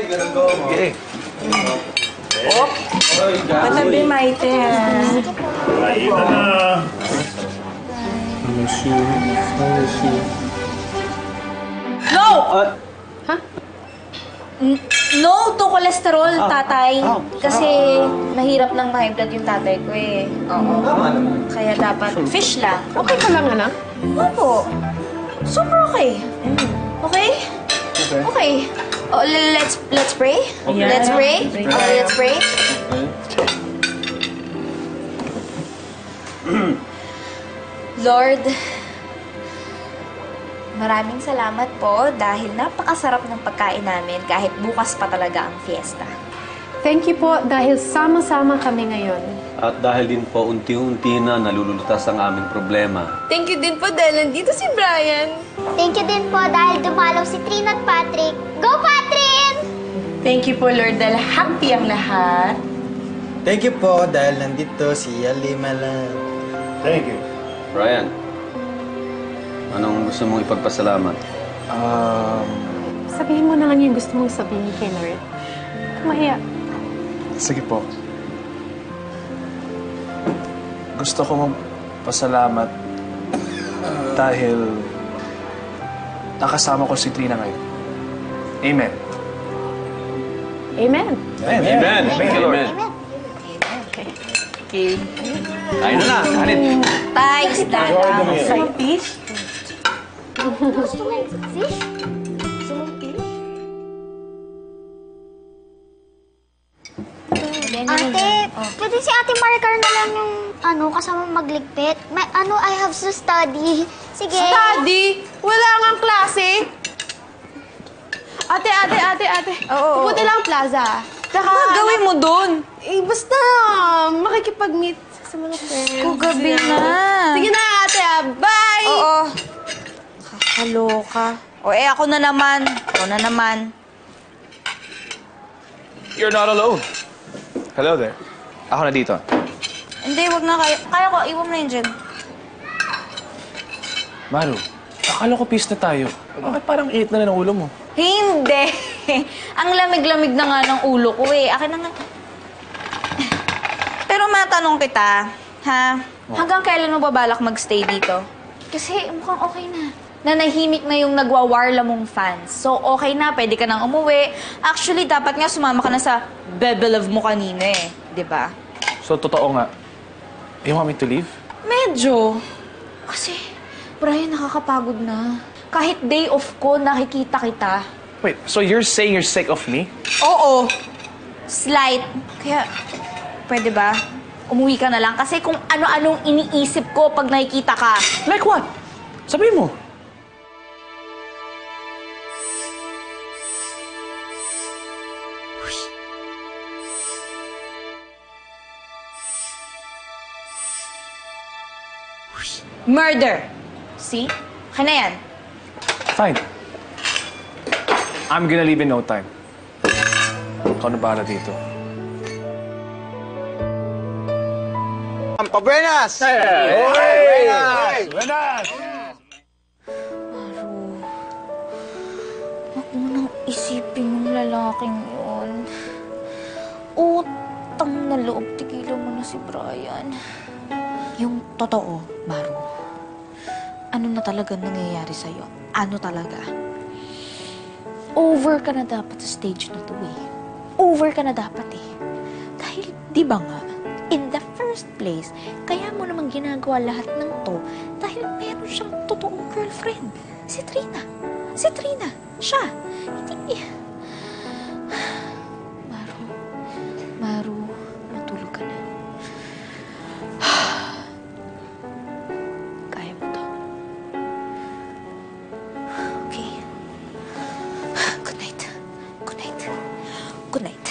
Okay. Oh, patabi Maite. Kain na. No! No to cholesterol, tatay. Kasi mahirap ng high blood yung tatay ko eh. Oo. Kaya dapat fish lang. Okay ka lang, anak? Opo. Super okay. Okay? Okay. Oh, let's pray. Okay. Let's pray. Okay, let's pray. Lord, maraming salamat po dahil napakasarap ng pagkain namin kahit bukas pa talaga ang fiesta. Thank you po dahil sama-sama kami ngayon. At dahil din po unti-unti na nalululutas ang aming problema. Thank you din po dahil nandito si Brian. Thank you din po dahil dumalaw si Trina at Patrick. Go, Patrick! Thank you po, Lord, dahil happy ang lahat. Thank you po dahil nandito si Alimala. Thank you. Brian, anong gusto mong ipagpasalamat? Sabihin mo na lang yung gusto mong sabihin kay Lord. Mahiya. Sige po. Gusto ko magpasalamat dahil nakasama ko si Trina ngayon. Amen. Amen. Amen. Thank you, Lord. Amen. Okay. Kain na na. Kanin. Tay, isda lang. Side fish? Gusto mo yung fish? Gusto mo yung fish? Ate, pwede si Ate Maricar na lang yung kasama magligpit. May I have to study. Sige. Study? Wala nga klase. Ate. Oo. Pupunta lang ang plaza. Tsaka, Ano gawin mo dun? basta, makikipag-meet sa mga friends. Gabi na. Sige na, ate. Bye! Oo. Kakaloka. O ako na naman. You're not alone. Hello there. Ako na dito. Hindi, wag na kayo. Kaya ko, iwan mo na yun dyan. Maru, akala ko peace na tayo. Bakit parang init na ng ulo mo? Hindi. Ang lamig-lamig na nga ng ulo ko eh. Akin na nga. Pero matanong kita, ha? Hanggang kailan mo ba balak magstay dito? Kasi mukhang okay na. Nanahimik na yung nagwawarla mong fans. So, okay na. Pwede ka nang umuwi. Actually, dapat nga sumama ka na sa Bebe Love mo kanina eh. 'Di ba? So, totoo nga. You want me to leave? Medyo. Kasi, Brian, nakakapagod na. Kahit day off ko, nakikita kita. Wait, so you're saying you're sick of me? Oo. Slight. Kaya, pwede ba? Umuwi ka na lang. Kasi kung ano-anong iniisip ko pag nakikita ka. Like what? Sabihin mo. Murder. See? Kaya na yan. Fine. I'm gonna leave in no time. Ikaw na bahala dito. Pabuenas! Buenas! Huwag mo nang isipin yung lalaking yun. Utang na loob, tigilan mo na si Brian. Yung totoo, Maru. Ano na talaga nangyayari sa'yo? Ano talaga? Over ka na dapat sa stage na to eh. Over ka na dapat eh. Dahil, di ba nga, in the first place, kaya mo namang ginagawa lahat ng to dahil meron siyang totoong girlfriend. Si Trina. Si Trina. Siya. Hindi. Maru, matulog ka na. Kaya mo to. Okay. Good night. Good night. Good night.